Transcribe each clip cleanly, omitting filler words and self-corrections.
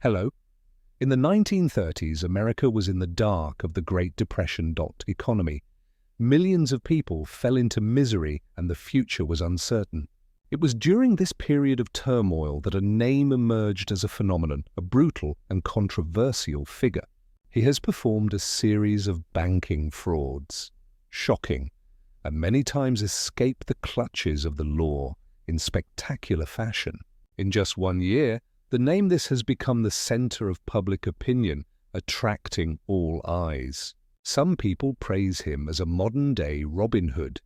Hello. In the 1930s, America was in the dark of the Great Depression economy. Millions of people fell into misery and the future was uncertain. It was during this period of turmoil that a name emerged as a phenomenon, a brutal and controversial figure. He has performed a series of banking frauds, shocking, and many times escaped the clutches of the law in spectacular fashion. In just 1 year, the name this has become the center of public opinion, attracting all eyes. Some people praise him as a modern-day Robin Hood,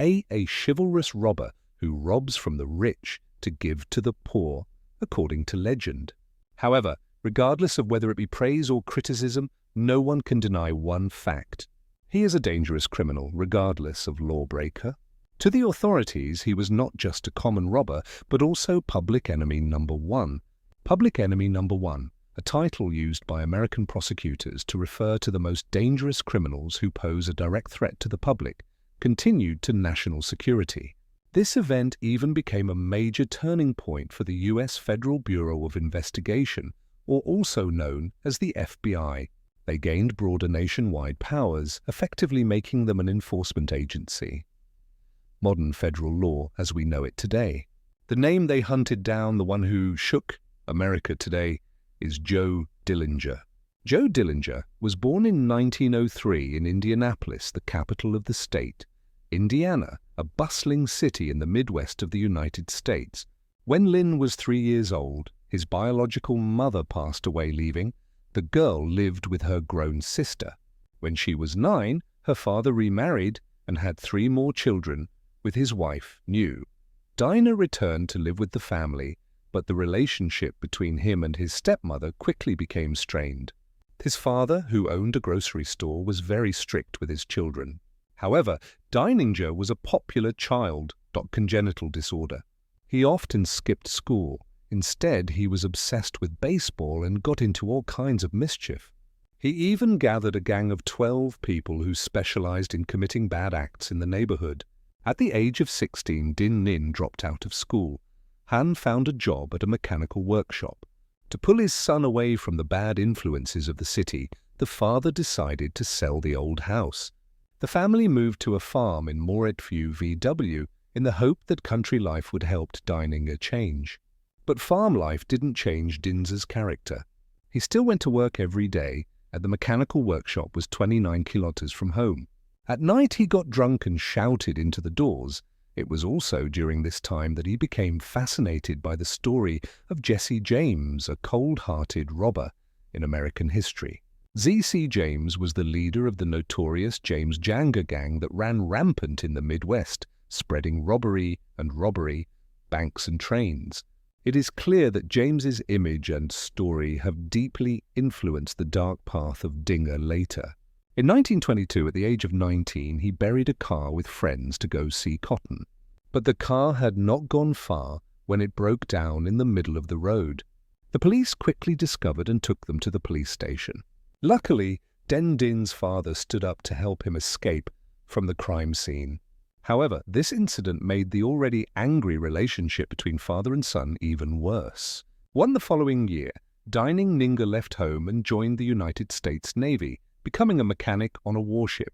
a chivalrous robber who robs from the rich to give to the poor, according to legend. However, regardless of whether it be praise or criticism, no one can deny one fact. He is a dangerous criminal, regardless of lawbreaker. To the authorities, he was not just a common robber, but also public enemy number one. Public enemy number one, a title used by American prosecutors to refer to the most dangerous criminals who pose a direct threat to the public, continued to national security. This event even became a major turning point for the U.S. Federal Bureau of Investigation, or also known as the FBI. They gained broader nationwide powers, effectively making them an enforcement agency. Modern federal law as we know it today. The name they hunted down, the one who shook America today, is Joe Dillinger. Joe Dillinger was born in 1903 in Indianapolis, the capital of the state. Indiana, a bustling city in the Midwest of the United States. When Lynn was 3 years old, his biological mother passed away, leaving the girl lived with her grown sister. When she was 9, her father remarried and had 3 more children with his wife, New. Dinah returned to live with the family, but the relationship between him and his stepmother quickly became strained. His father, who owned a grocery store, was very strict with his children. However, Dillinger was a popular child, congenital disorder. He often skipped school. Instead, he was obsessed with baseball and got into all kinds of mischief. He even gathered a gang of 12 people who specialized in committing bad acts in the neighborhood. At the age of 16, Din Nin dropped out of school. Han found a job at a mechanical workshop. To pull his son away from the bad influences of the city, the father decided to sell the old house. The family moved to a farm in Moretview, VW, in the hope that country life would help Dillinger change. But farm life didn't change Din's character. He still went to work every day, and the mechanical workshop was 29 kilometers from home. At night he got drunk and shouted into the doors. It was also during this time that he became fascinated by the story of Jesse James, a cold-hearted robber in American history. Z.C. James was the leader of the notorious James Janga gang that ran rampant in the Midwest, spreading robbery, banks and trains. It is clear that James's image and story have deeply influenced the dark path of Dinger later. In 1922, at the age of 19, he buried a car with friends to go see cotton. But the car had not gone far when it broke down in the middle of the road. The police quickly discovered and took them to the police station. Luckily, Din's father stood up to help him escape from the crime scene. However, this incident made the already angry relationship between father and son even worse. The following year, Dillinger left home and joined the United States Navy, becoming a mechanic on a warship.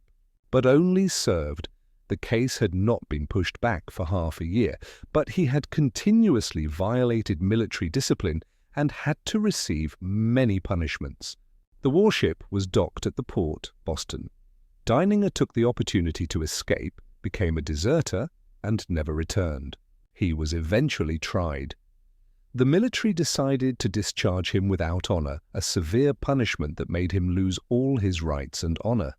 But only served. The case had not been pushed back for half a year, but he had continuously violated military discipline and had to receive many punishments. The warship was docked at the port, Boston. Dillinger took the opportunity to escape, became a deserter, and never returned. He was eventually tried. The military decided to discharge him without honor, a severe punishment that made him lose all his rights and honor.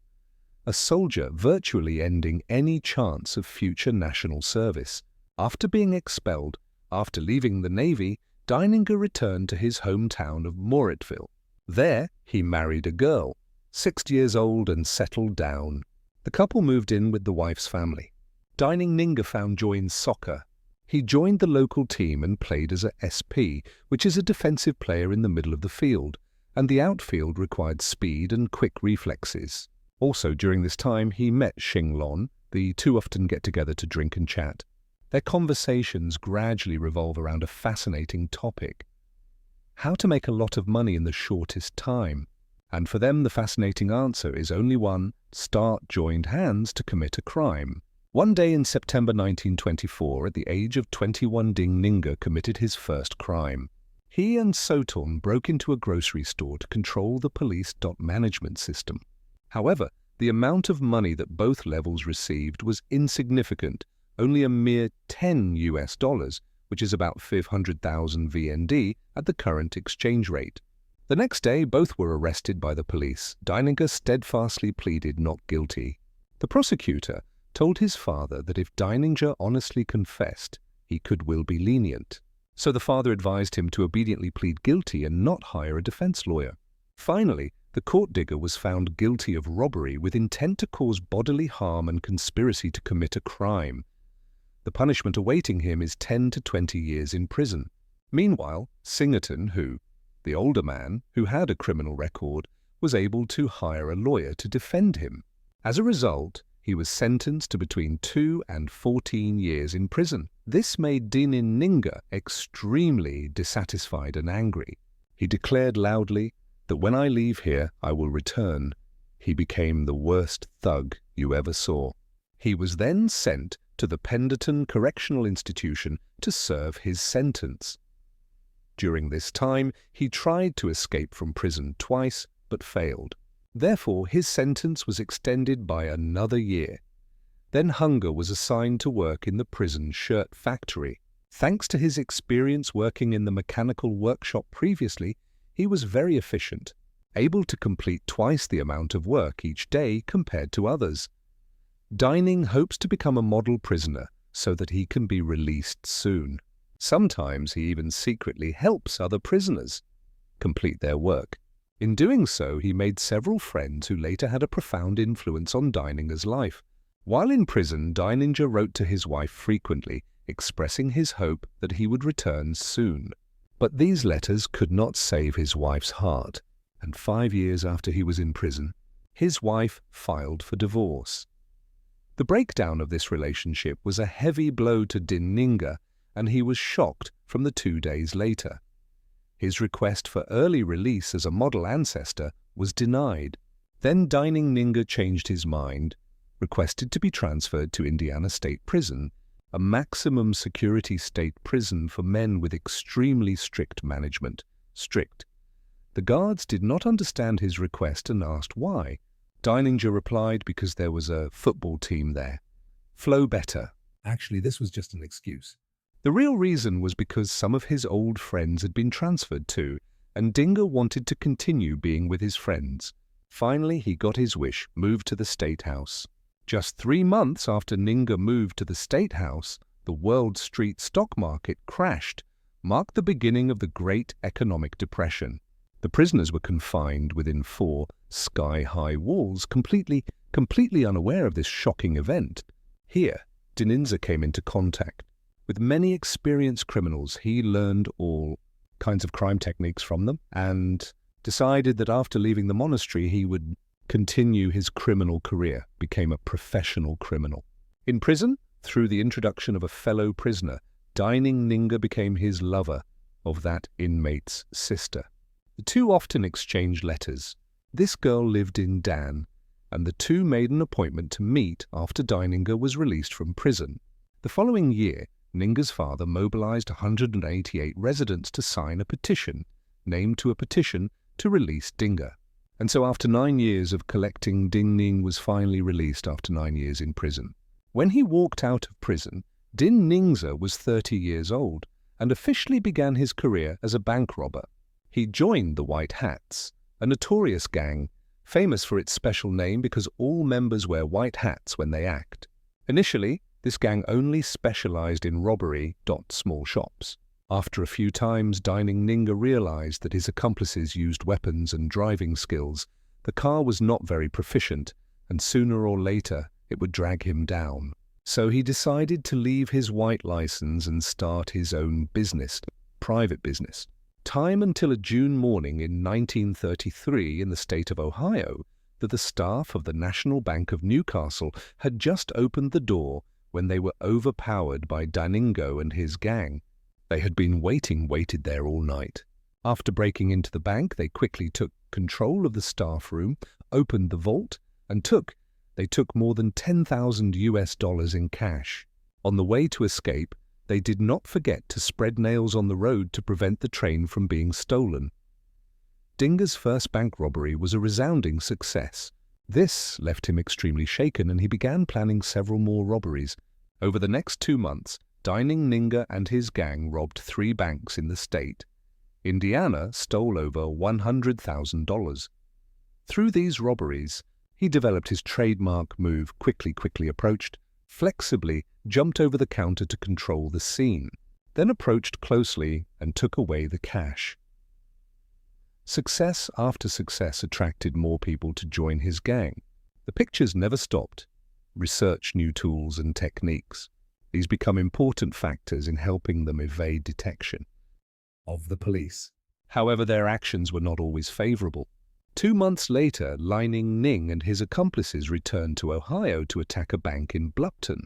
A soldier virtually ending any chance of future national service. After being expelled, after leaving the Navy, Dillinger returned to his hometown of Moretville. There, he married a girl, 6 years old, and settled down. The couple moved in with the wife's family. Dillinger found joy in soccer. He joined the local team and played as a SP, which is a defensive player in the middle of the field, and the outfield required speed and quick reflexes. Also during this time he met Xing Lon. The two often get together to drink and chat. Their conversations gradually revolve around a fascinating topic: How to make a lot of money in the shortest time. And for them, the fascinating answer is only one: start joined hands to commit a crime. One day in September 1924, at the age of 21, Dillinger committed his first crime. He and Soton broke into a grocery store to control the police management system. However, the amount of money that both levels received was insignificant, only a mere $10, which is about 500,000 VND at the current exchange rate. The next day, both were arrested by the police. Dillinger steadfastly pleaded not guilty. The prosecutor told his father that if Dillinger honestly confessed, he will be lenient. So the father advised him to obediently plead guilty and not hire a defense lawyer. Finally, the court digger was found guilty of robbery with intent to cause bodily harm and conspiracy to commit a crime. The punishment awaiting him is 10 to 20 years in prison. Meanwhile, Singerton, the older man, who had a criminal record, was able to hire a lawyer to defend him. As a result, he was sentenced to between 2 and 14 years in prison. This made Dillinger extremely dissatisfied and angry. He declared loudly that when I leave here, I will return. He became the worst thug you ever saw. He was then sent to the Penderton Correctional Institution to serve his sentence. During this time, he tried to escape from prison twice, but failed. Therefore, his sentence was extended by another year. Then Hunger was assigned to work in the prison shirt factory. Thanks to his experience working in the mechanical workshop previously, he was very efficient, able to complete twice the amount of work each day compared to others. Dillinger hopes to become a model prisoner so that he can be released soon. Sometimes he even secretly helps other prisoners complete their work. In doing so, he made several friends who later had a profound influence on Dillinger's life. While in prison, Dillinger wrote to his wife frequently, expressing his hope that he would return soon. But these letters could not save his wife's heart, and 5 years after he was in prison, his wife filed for divorce. The breakdown of this relationship was a heavy blow to Dillinger, and he was shocked from the 2 days later. His request for early release as a model ancestor was denied. Then Dillinger changed his mind, requested to be transferred to Indiana State Prison, a maximum security state prison for men with extremely strict management. Strict. The guards did not understand his request and asked why. Dillinger replied because there was a football team there. Flow better. Actually, this was just an excuse. The real reason was because some of his old friends had been transferred to, and Dillinger wanted to continue being with his friends. Finally, he got his wish, moved to the State House. Just 3 months after Dillinger moved to the State House, the World Street stock market crashed, marked the beginning of the Great Economic Depression. The prisoners were confined within 4 sky-high walls, completely unaware of this shocking event. Here, Dillinger came into contact with many experienced criminals. He learned all kinds of crime techniques from them and decided that after leaving the monastery he would continue his criminal career, became a professional criminal. In prison, through the introduction of a fellow prisoner, Dillinger became his lover of that inmate's sister. The two often exchanged letters. This girl lived in Dan, and the two made an appointment to meet after Dillinger was released from prison. The following year, Dillinger's father mobilized 188 residents to sign a petition, named to a petition to release Dillinger. And so after 9 years of collecting, Dillinger was finally released after 9 years in prison. When he walked out of prison, Dillinger was 30 years old and officially began his career as a bank robber. He joined the White Hats, a notorious gang, famous for its special name because all members wear white hats when they act. Initially, this gang only specialized in robbery, small shops. After a few times, Dillinger realized that his accomplices used weapons and driving skills. The car was not very proficient, and sooner or later it would drag him down. So he decided to leave his white license and start his own business, private business. Time until a June morning in 1933 in the state of Ohio that the staff of the National Bank of Newcastle had just opened the door when they were overpowered by Dillinger and his gang. They had been waited there all night. After breaking into the bank, they quickly took control of the staff room, opened the vault, and they took more than $10,000 in cash. On the way to escape, they did not forget to spread nails on the road to prevent the train from being stolen. Dillinger's first bank robbery was a resounding success. This left him extremely shaken, and he began planning several more robberies. Over the next 2 months, Dillinger and his gang robbed 3 banks in the state. Indiana stole over $100,000. Through these robberies, he developed his trademark move: quickly approached, flexibly jumped over the counter to control the scene, then approached closely and took away the cash. Success after success attracted more people to join his gang. The pictures never stopped. Research new tools and techniques. These become important factors in helping them evade detection of the police. However, their actions were not always favorable. 2 months later, Lining Ning and his accomplices returned to Ohio to attack a bank in Bluffton,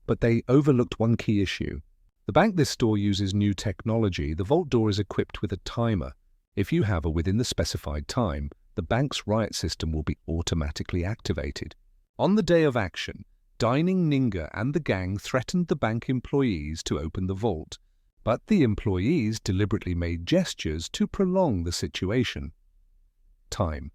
but they overlooked one key issue. The bank this store uses new technology. The vault door is equipped with a timer. If you have within the specified time, the bank's riot system will be automatically activated. On the day of action, Dillinger and the gang threatened the bank employees to open the vault, but the employees deliberately made gestures to prolong the situation. Time.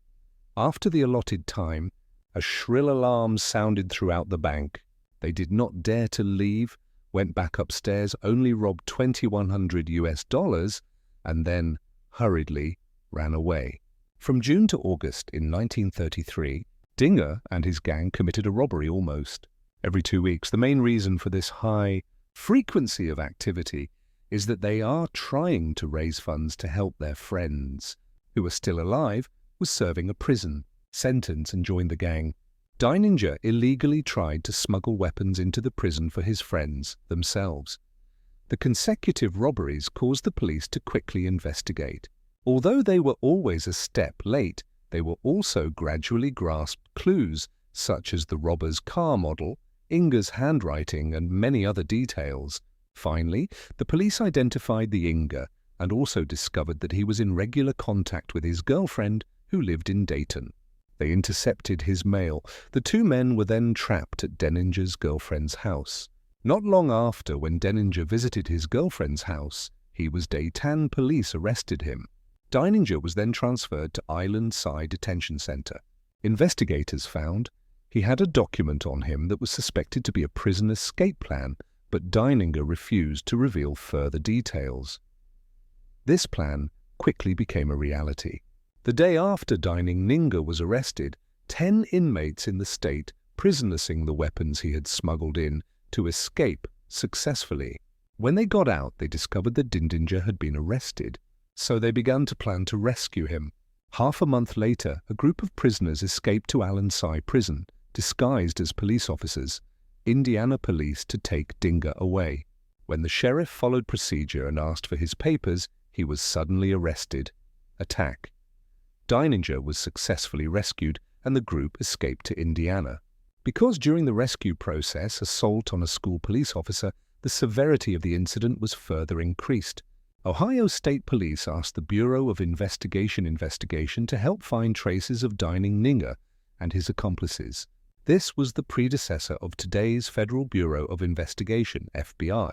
After the allotted time, a shrill alarm sounded throughout the bank. They did not dare to leave, went back upstairs, only robbed $2,100, and then hurriedly ran away. From June to August in 1933, Dillinger and his gang committed a robbery almost every 2 weeks. The main reason for this high frequency of activity is that they are trying to raise funds to help their friends, who are still alive, was serving a prison sentence and joined the gang. Dillinger illegally tried to smuggle weapons into the prison for his friends themselves. The consecutive robberies caused the police to quickly investigate. Although they were always a step late, they were also gradually grasped clues, such as the robber's car model, Inger's handwriting, and many other details. Finally, the police identified the Inger and also discovered that he was in regular contact with his girlfriend, who lived in Dayton. They intercepted his mail. The 2 men were then trapped at Dillinger's girlfriend's house. Not long after, when Dillinger visited his girlfriend's house, Dayton police arrested him. Dillinger was then transferred to Island Side Detention Center. Investigators found he had a document on him that was suspected to be a prison escape plan, but Dillinger refused to reveal further details. This plan quickly became a reality. The day after Dillinger was arrested, 10 inmates in the state prisonersing the weapons he had smuggled in to escape successfully. When they got out, they discovered that Dillinger had been arrested, so they began to plan to rescue him. Half a month later, a group of prisoners escaped to Allenside Prison, disguised as police officers, Indiana police, to take Dillinger away. When the sheriff followed procedure and asked for his papers, he was suddenly arrested. Attack. Dillinger was successfully rescued, and the group escaped to Indiana. Because during the rescue process, assault on a school police officer, the severity of the incident was further increased. Ohio State Police asked the Bureau of Investigation to help find traces of Dillinger and his accomplices. This was the predecessor of today's Federal Bureau of Investigation, FBI.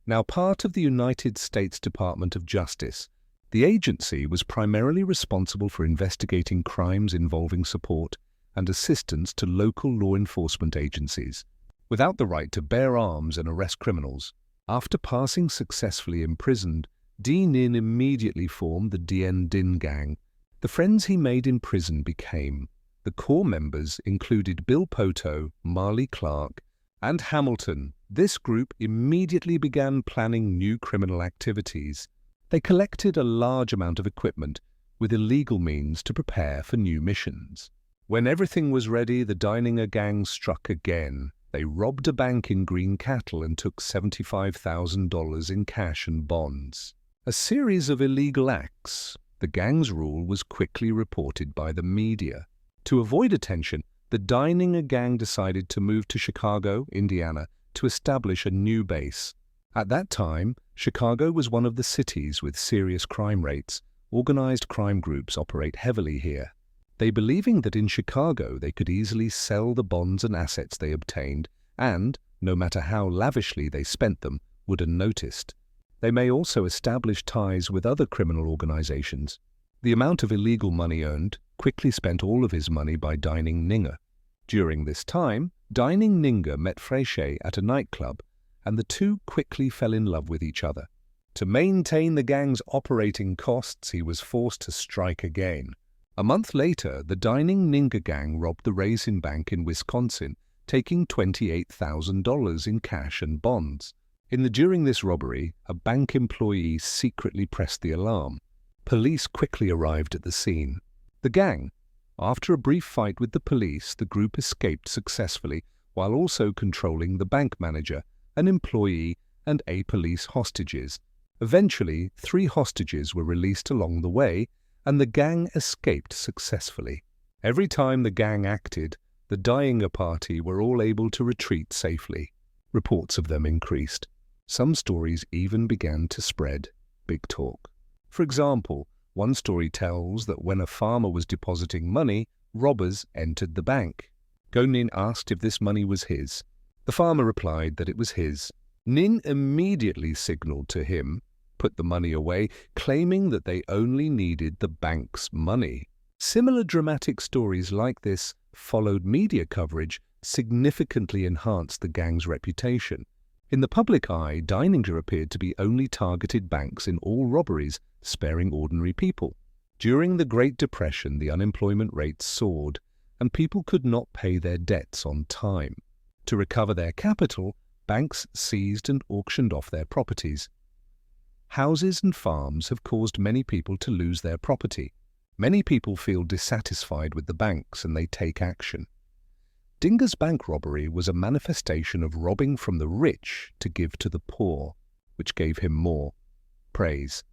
Now part of the United States Department of Justice, the agency was primarily responsible for investigating crimes involving support and assistance to local law enforcement agencies, without the right to bear arms and arrest criminals. After passing successfully imprisoned, Nin immediately formed the Dien Din Gang. The friends he made in prison became. The core members included Bill Poto, Marley Clark, and Hamilton. This group immediately began planning new criminal activities. They collected a large amount of equipment with illegal means to prepare for new missions. When everything was ready, the Dillinger gang struck again. They robbed a bank in Green Cattle and took $75,000 in cash and bonds. A series of illegal acts. The gang's rule was quickly reported by the media. To avoid attention, the Dillinger gang decided to move to Chicago, Indiana, to establish a new base. At that time, Chicago was one of the cities with serious crime rates. Organized crime groups operate heavily here. They believing that in Chicago they could easily sell the bonds and assets they obtained and, no matter how lavishly they spent them, would unnoticed. They may also establish ties with other criminal organizations. The amount of illegal money earned quickly spent all of his money by Dillinger. During this time, Dillinger met Freyche at a nightclub, and the two quickly fell in love with each other. To maintain the gang's operating costs, he was forced to strike again. A month later, the Dillinger gang robbed the Raisin Bank in Wisconsin, taking $28,000 in cash and bonds. During this robbery, a bank employee secretly pressed the alarm. Police quickly arrived at the scene. The gang, after a brief fight with the police, the group escaped successfully while also controlling the bank manager, an employee, and 8 police hostages. Eventually, 3 hostages were released along the way, and the gang escaped successfully. Every time the gang acted, the Dillinger party were all able to retreat safely. Reports of them increased. Some stories even began to spread. Big talk. For example, one story tells that when a farmer was depositing money, robbers entered the bank. Nin asked if this money was his. The farmer replied that it was his. Nin immediately signaled to him, put the money away, claiming that they only needed the bank's money. Similar dramatic stories like this followed media coverage, significantly enhanced the gang's reputation. In the public eye, Dillinger appeared to be only targeted banks in all robberies, sparing ordinary people. During the Great Depression, the unemployment rate soared, and people could not pay their debts on time. To recover their capital, banks seized and auctioned off their properties. Houses and farms have caused many people to lose their property. Many people feel dissatisfied with the banks and they take action. Dinger's bank robbery was a manifestation of robbing from the rich to give to the poor, which gave him more praise.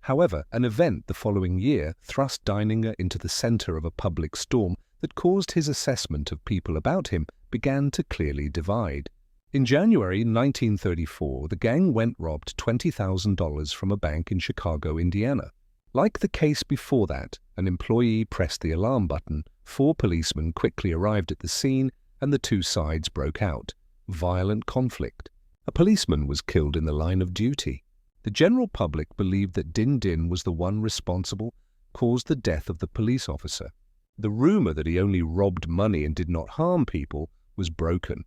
However, an event the following year thrust Dillinger into the center of a public storm that caused his assessment of people about him began to clearly divide. In January 1934, the gang robbed $20,000 from a bank in Chicago, Indiana. Like the case before that, an employee pressed the alarm button, 4 policemen quickly arrived at the scene, and the two sides broke out. Violent conflict. A policeman was killed in the line of duty. The general public believed that Din was the one responsible, caused the death of the police officer. The rumor that he only robbed money and did not harm people was broken.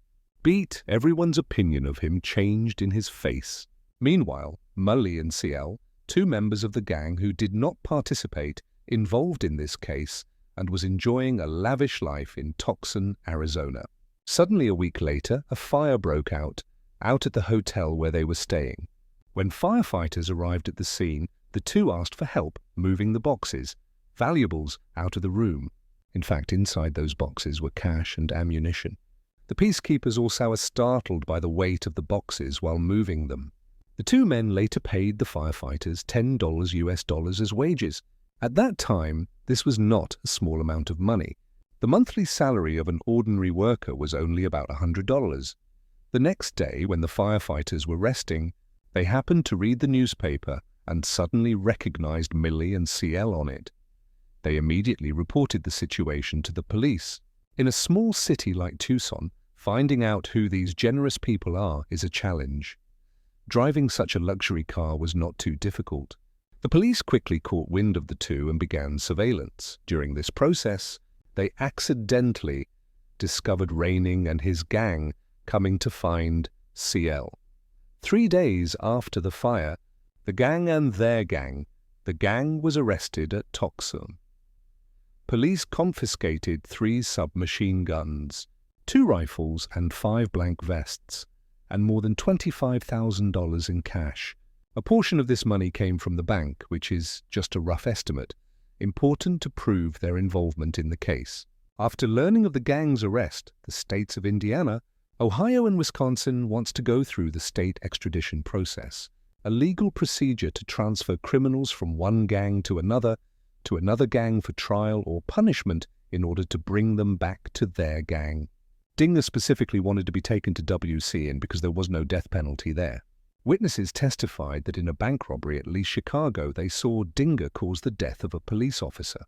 Everyone's opinion of him changed in his face. Meanwhile, Mully and CL, 2 members of the gang who did not participate, involved in this case, and was enjoying a lavish life in Tucson, Arizona. Suddenly, a week later, a fire broke out at the hotel where they were staying. When firefighters arrived at the scene, the 2 asked for help moving the boxes, valuables, out of the room. In fact, inside those boxes were cash and ammunition. The peacekeepers also were startled by the weight of the boxes while moving them. The 2 men later paid the firefighters $10 US as wages. At that time, this was not a small amount of money. The monthly salary of an ordinary worker was only about $100. The next day, when the firefighters were resting, they happened to read the newspaper and suddenly recognized Millie and CL on it. They immediately reported the situation to the police. In a small city like Tucson, finding out who these generous people are is a challenge. Driving such a luxury car was not too difficult. The police quickly caught wind of the 2 and began surveillance. During this process, they accidentally discovered Raining and his gang coming to find CL. 3 days after the fire, the gang was arrested at Tucson. Police confiscated 3 submachine guns, 2 rifles and 5 blank vests, and more than $25,000 in cash. A portion of this money came from the bank, which is just a rough estimate, important to prove their involvement in the case. After learning of the gang's arrest, the states of Indiana, Ohio and Wisconsin wants to go through the state extradition process, a legal procedure to transfer criminals from one gang to another gang for trial or punishment in order to bring them back to their gang. Dinger specifically wanted to be taken to WC because there was no death penalty there. Witnesses testified that in a bank robbery at East Chicago, they saw Dillinger cause the death of a police officer.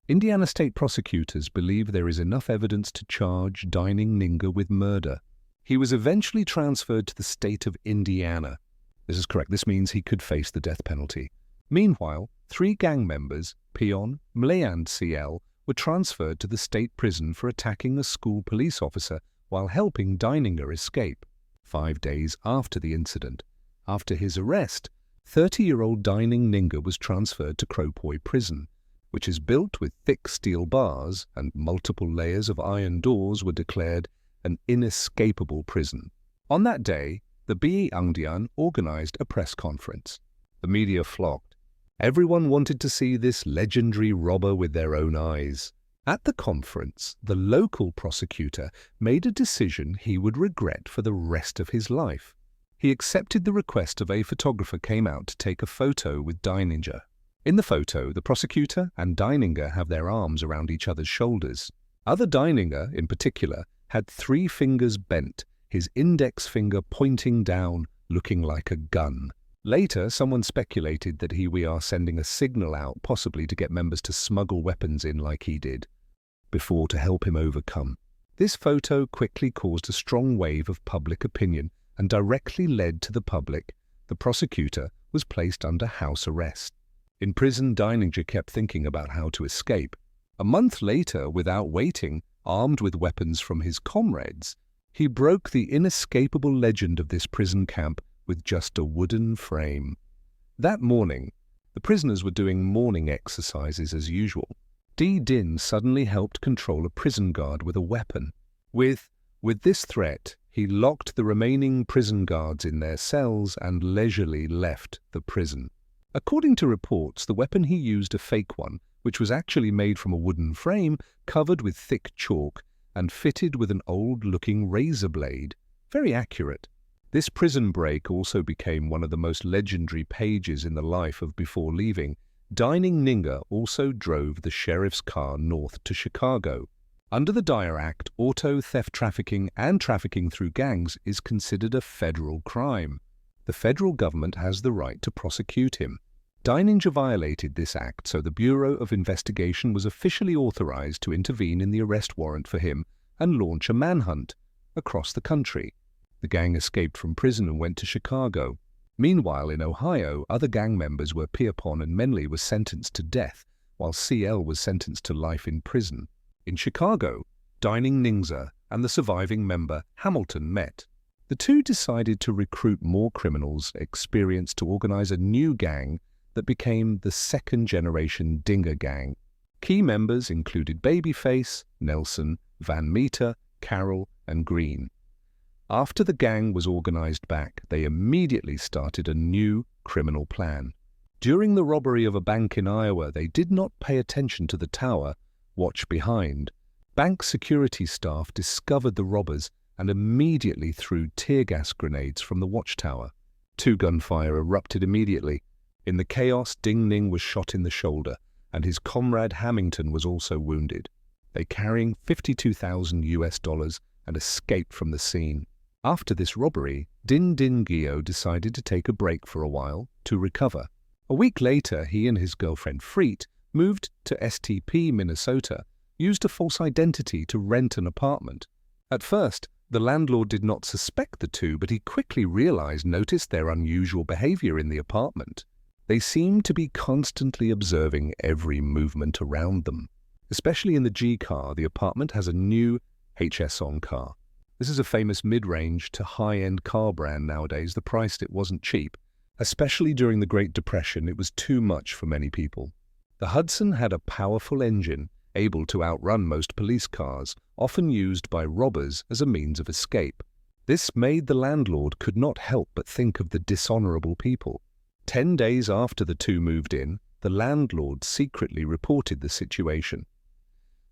Indiana state prosecutors believe there is enough evidence to charge Dillinger with murder. He was eventually transferred to the state of Indiana. This is correct. This means he could face the death penalty. Meanwhile, 3 gang members, Peon, Mlay and CL, were transferred to the state prison for attacking a school police officer while helping Dillinger escape. 5 days after the incident, after his arrest, 30-year-old Dillinger was transferred to Cropoy Prison, which is built with thick steel bars and multiple layers of iron doors, were declared an inescapable prison. On that day, the Baeangdian organized a press conference. The media flocked. Everyone wanted to see this legendary robber with their own eyes. At the conference, the local prosecutor made a decision he would regret for the rest of his life. He accepted the request of a photographer came out to take a photo with Dillinger. In the photo, the prosecutor and Dillinger have their arms around each other's shoulders. Other Dillinger, in particular, had 3 fingers bent, his index finger pointing down, looking like a gun. Later, someone speculated that we are sending a signal out, possibly to get members to smuggle weapons in like he did, before to help him overcome. This photo quickly caused a strong wave of public opinion and directly led to the public. The prosecutor was placed under house arrest. In prison, Dillinger kept thinking about how to escape. A month later, without waiting, armed with weapons from his comrades, he broke the inescapable legend of this prison camp with just a wooden frame. That morning, the prisoners were doing morning exercises as usual. Din suddenly helped control a prison guard with a weapon. With this threat, he locked the remaining prison guards in their cells and leisurely left the prison. According to reports, the weapon he used, a fake one, which was actually made from a wooden frame covered with thick chalk and fitted with an old-looking razor blade. Very accurate. This prison break also became one of the most legendary pages in the life of before leaving. Dillinger also drove the sheriff's car north to Chicago. Under the Dyer Act, auto theft trafficking and trafficking through gangs is considered a federal crime. The federal government has the right to prosecute him. Dillinger violated this act, so the Bureau of Investigation was officially authorized to intervene in the arrest warrant for him and launch a manhunt across the country. The gang escaped from prison and went to Chicago. Meanwhile, in Ohio, other gang members were Pierpont and Menley were sentenced to death, while CL was sentenced to life in prison. In Chicago, Dillinger and the surviving member Hamilton met. The two decided to recruit more criminals experienced to organize a new gang that became the second-generation Dinger Gang. Key members included Babyface, Nelson, Van Meter, Carroll, and Green. After the gang was organized back, they immediately started a new criminal plan. During the robbery of a bank in Iowa, they did not pay attention to the tower, watch behind. Bank security staff discovered the robbers and immediately threw tear gas grenades from the watchtower. 2 gunfire erupted immediately. In the chaos, Dillinger was shot in the shoulder, and his comrade Hamilton was also wounded. They carrying $52,000 and escaped from the scene. After this robbery, Dillinger decided to take a break for a while to recover. A week later, he and his girlfriend Freet moved to STP, Minnesota, used a false identity to rent an apartment. At first, the landlord did not suspect the two, but he quickly noticed their unusual behavior in the apartment. They seemed to be constantly observing every movement around them. Especially in the G car, the apartment has a new HSON car. This is a famous mid-range to high-end car brand nowadays. The price, it wasn't cheap. Especially during the Great Depression, it was too much for many people. The Hudson had a powerful engine, able to outrun most police cars, often used by robbers as a means of escape. This made the landlord could not help but think of the dishonorable people. 10 days after the two moved in, the landlord secretly reported the situation.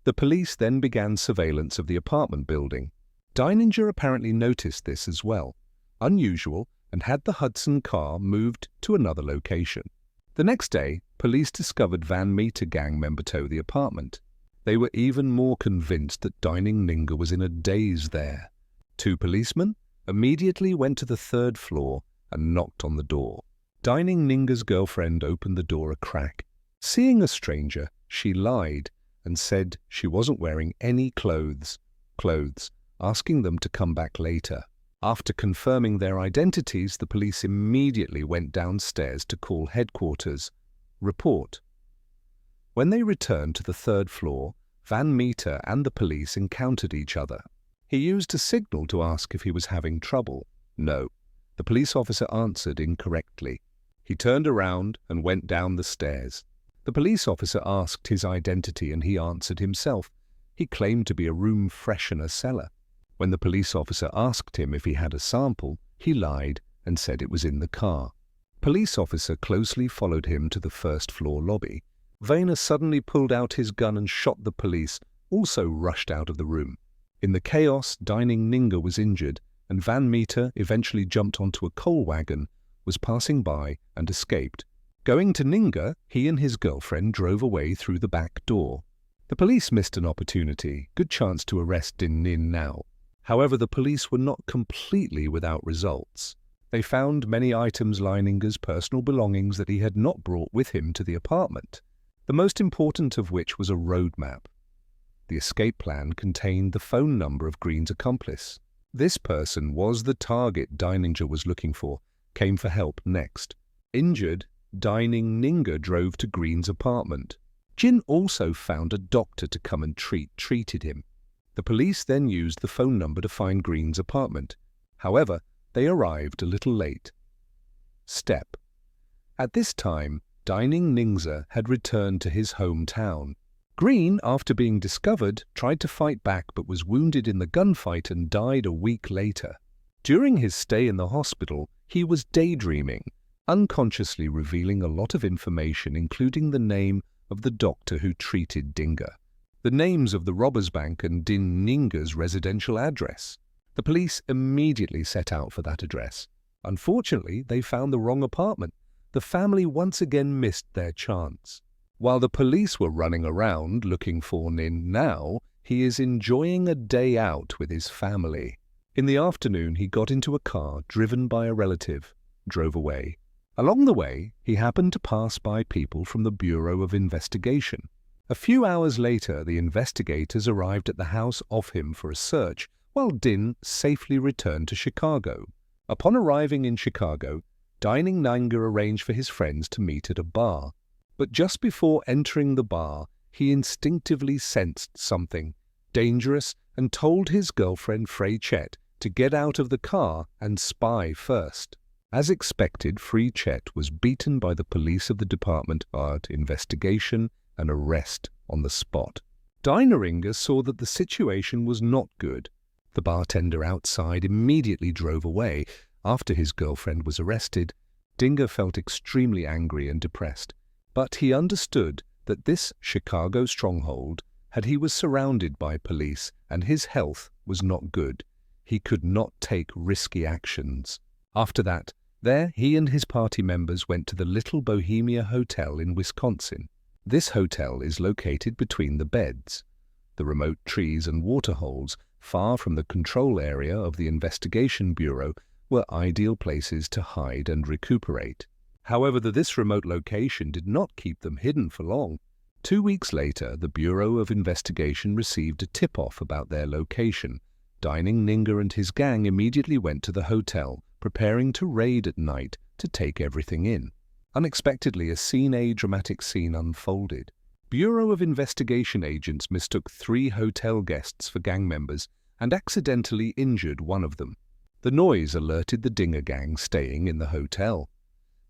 The police then began surveillance of the apartment building. Dillinger apparently noticed this as well, unusual, and had the Hudson car moved to another location. The next day, police discovered Van Meter gang member to the apartment. They were even more convinced that Dillinger was in a daze there. 2 policemen immediately went to the 3rd floor and knocked on the door. Dining Ninga's girlfriend opened the door a crack. Seeing a stranger, she lied and said she wasn't wearing any clothes, asking them to come back later. After confirming their identities, the police immediately went downstairs to call headquarters. Report. When they returned to the third floor, Van Meter and the police encountered each other. He used a signal to ask if he was having trouble. No, the police officer answered incorrectly. He turned around and went down the stairs. The police officer asked his identity and he answered himself. He claimed to be a room freshener seller. When the police officer asked him if he had a sample, he lied and said it was in the car. Police officer closely followed him to the first floor lobby. Vayner suddenly pulled out his gun and shot the police, also rushed out of the room. In the chaos, Dining Ninga was injured, and Van Meter eventually jumped onto a coal wagon, was passing by, and escaped. Going to Ninga, he and his girlfriend drove away through the back door. The police missed an opportunity, good chance to arrest Din Nin now. However, the police were not completely without results. They found many items lining Ninga's personal belongings that he had not brought with him to the apartment, the most important of which was a road map. The escape plan contained the phone number of Green's accomplice. This person was the target Dillinger was looking for, came for help next. Injured, Dining Ninga drove to Green's apartment. Jin also found a doctor to come and treated him. The police then used the phone number to find Green's apartment. However, they arrived a little late. Step. At this time, Dining Ninga had returned to his hometown. Green, after being discovered, tried to fight back but was wounded in the gunfight and died a week later. During his stay in the hospital, he was daydreaming, unconsciously revealing a lot of information, including the name of the doctor who treated Dillinger, the names of the robbers' bank and Din Ninga's residential address. The police immediately set out for that address. Unfortunately, they found the wrong apartment. The family once again missed their chance. While the police were running around looking for Nin now, he is enjoying a day out with his family. In the afternoon, he got into a car driven by a relative, drove away. Along the way, he happened to pass by people from the Bureau of Investigation. A few hours later, the investigators arrived at the house of him for a search, while Din safely returned to Chicago. Upon arriving in Chicago, Dining Ninga arranged for his friends to meet at a bar. But just before entering the bar, he instinctively sensed something dangerous and told his girlfriend Frey Chet to get out of the car and spy first. As expected, Frey Chet was beaten by the police of the Department of Investigation and arrest on the spot. Dining Ninga saw that the situation was not good. The bartender outside immediately drove away. After his girlfriend was arrested, Dillinger felt extremely angry and depressed. But he understood that this Chicago stronghold he was surrounded by police and his health was not good. He could not take risky actions. After that, he and his party members went to the Little Bohemia Hotel in Wisconsin. This hotel is located between the beds. The remote trees and waterholes, far from the control area of the Investigation Bureau, were ideal places to hide and recuperate. However, this remote location did not keep them hidden for long. 2 weeks later, the Bureau of Investigation received a tip-off about their location. Dining Ninga and his gang immediately went to the hotel, preparing to raid at night to take everything in. Unexpectedly, a dramatic scene unfolded. Bureau of Investigation agents mistook 3 hotel guests for gang members and accidentally injured one of them. The noise alerted the Dillinger gang staying in the hotel.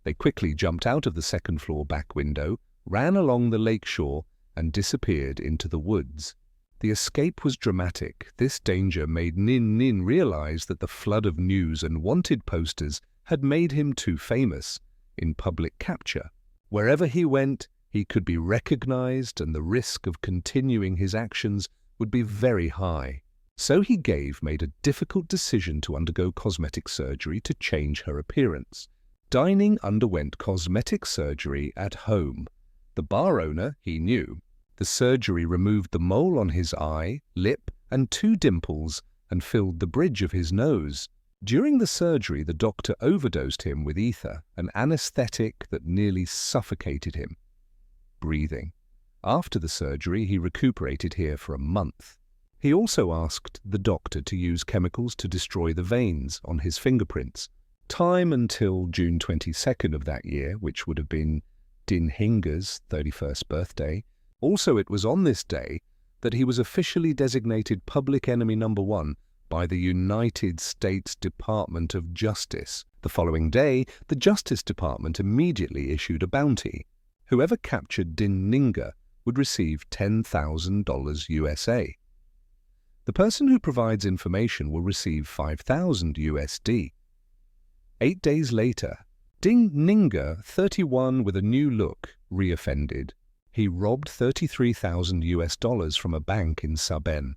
They quickly jumped out of the second-floor back window, ran along the lake shore, and disappeared into the woods. The escape was dramatic. This danger made Nin realize that the flood of news and wanted posters had made him too famous in public capture. Wherever he went, he could be recognized and the risk of continuing his actions would be very high. So he made a difficult decision to undergo cosmetic surgery to change her appearance. Dining underwent cosmetic surgery at home. The bar owner, he knew. The surgery removed the mole on his eye, lip, and 2 dimples and filled the bridge of his nose. During the surgery, the doctor overdosed him with ether, an anesthetic that nearly suffocated him. Breathing. After the surgery, he recuperated here for a month. He also asked the doctor to use chemicals to destroy the veins on his fingerprints. Time until June 22nd of that year, which would have been Dillinger's 31st birthday. Also, it was on this day that he was officially designated public enemy number 1 by the United States Department of Justice. The following day, the Justice Department immediately issued a bounty. Whoever captured Dillinger would receive $10,000 USA. The person who provides information will receive $5,000 USD. 8 days later, Dillinger, 31 with a new look, reoffended. He robbed $33,000 US from a bank in Sabén.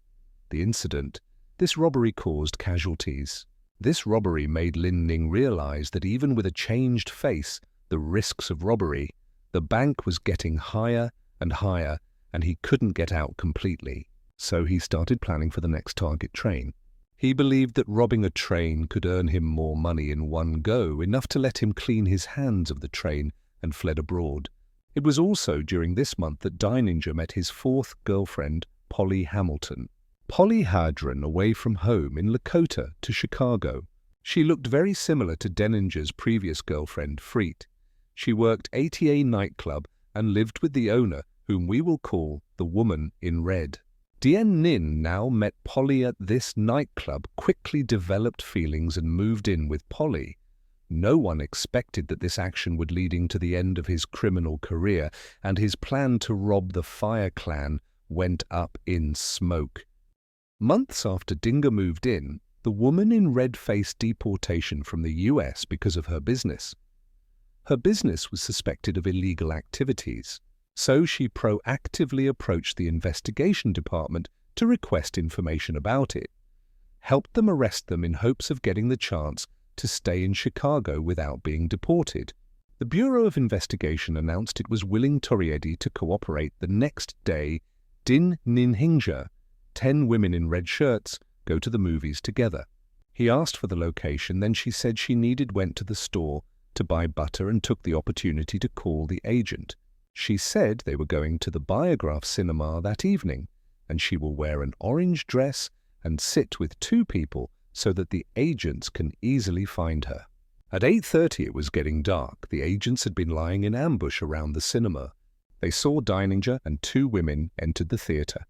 The incident. This robbery caused casualties. This robbery made Lin Ning realize that even with a changed face, the risks of robbery, the bank was getting higher and higher, and he couldn't get out completely. So he started planning for the next target train. He believed that robbing a train could earn him more money in one go, enough to let him clean his hands of the train, and fled abroad. It was also during this month that Dillinger met his 4th girlfriend, Polly Hamilton. Polly had run away from home in Lakota to Chicago. She looked very similar to Dillinger's previous girlfriend, Freet. She worked ATA nightclub and lived with the owner, whom we will call the Woman in Red. Dien Nin now met Polly at this nightclub, quickly developed feelings and moved in with Polly. No one expected that this action would lead to the end of his criminal career, and his plan to rob the Fire Clan went up in smoke. Months after Dillinger moved in, the Woman in Red faced deportation from the US because of her business. Her business was suspected of illegal activities, so she proactively approached the investigation department to request information about it, helped them arrest them in hopes of getting the chance to stay in Chicago without being deported. The Bureau of Investigation announced it was willing Toriedi to cooperate. The next day, Dillinger, 10 women in red shirts, go to the movies together. He asked for the location, then she said she went to the store to buy butter and took the opportunity to call the agent. She said they were going to the Biograph cinema that evening, and she will wear an orange dress and sit with 2 people so that the agents can easily find her. At 8:30 it was getting dark. The agents had been lying in ambush around the cinema. They saw Dillinger and 2 women entered the theater.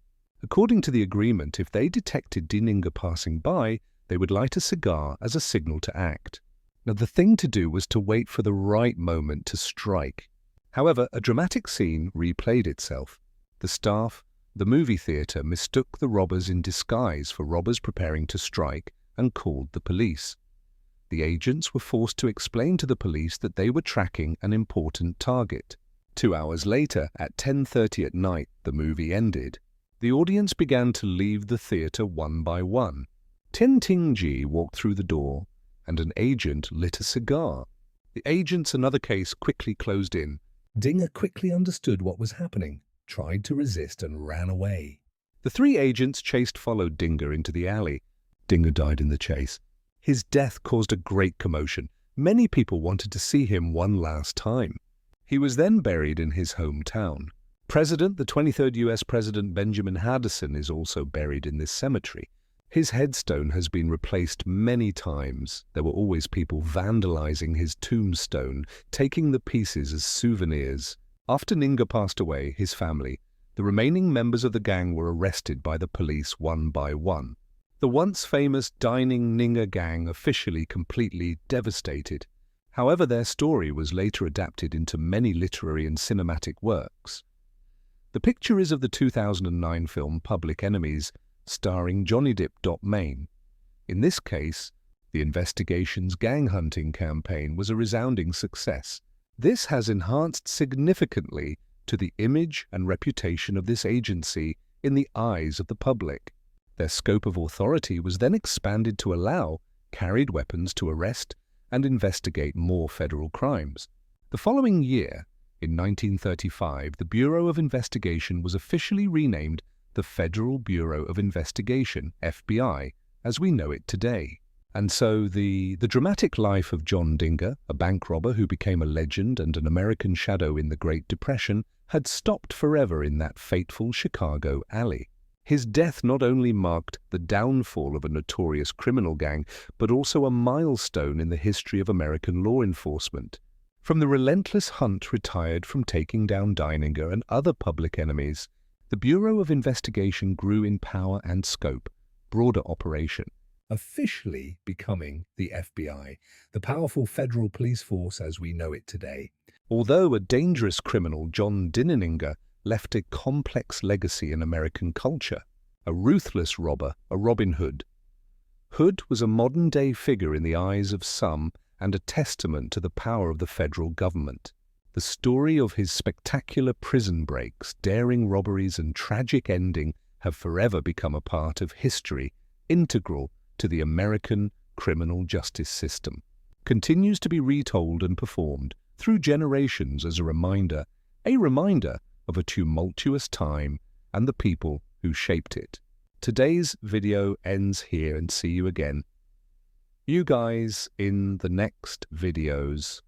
According to the agreement, if they detected Dillinger passing by, they would light a cigar as a signal to act. Now, the thing to do was to wait for the right moment to strike. However, a dramatic scene replayed itself. The staff, the movie theater, mistook the robbers in disguise for robbers preparing to strike and called the police. The agents were forced to explain to the police that they were tracking an important target. 2 hours later, at 10:30 at night, the movie ended. The audience began to leave the theater one by one. Tin Ting Ji walked through the door, and an agent lit a cigar. The agents, another case, quickly closed in. Dillinger quickly understood what was happening, tried to resist, and ran away. The 3 agents followed Dillinger into the alley. Dillinger died in the chase. His death caused a great commotion. Many people wanted to see him one last time. He was then buried in his hometown. The 23rd U.S. President Benjamin Harrison is also buried in this cemetery. His headstone has been replaced many times. There were always people vandalizing his tombstone, taking the pieces as souvenirs. After Dillinger passed away, his family, the remaining members of the gang, were arrested by the police one by one. The once famous Dillinger gang officially completely devastated. However, their story was later adapted into many literary and cinematic works. The picture is of the 2009 film Public Enemies, starring Johnny Depp. Main. In this case, the investigation's gang hunting campaign was a resounding success. This has enhanced significantly to the image and reputation of this agency in the eyes of the public. Their scope of authority was then expanded to allow carried weapons to arrest and investigate more federal crimes. The following year, in 1935, the Bureau of Investigation was officially renamed the Federal Bureau of Investigation, FBI, as we know it today. And so the dramatic life of John Dinger, a bank robber who became a legend and an American shadow in the Great Depression, had stopped forever in that fateful Chicago alley. His death not only marked the downfall of a notorious criminal gang, but also a milestone in the history of American law enforcement. From the relentless Hunt retired from taking down Dillinger and other public enemies, the Bureau of Investigation grew in power and scope, broader operation, officially becoming the FBI, the powerful federal police force as we know it today. Although a dangerous criminal, John Dillinger left a complex legacy in American culture. A ruthless robber, a Robin Hood. Hood was a modern-day figure in the eyes of some and a testament to the power of the federal government. The story of his spectacular prison breaks, daring robberies and tragic ending have forever become a part of history, integral to the American criminal justice system. Continues to be retold and performed through generations as a reminder of a tumultuous time and the people who shaped it. Today's video ends here, and see you again. You guys in the next videos.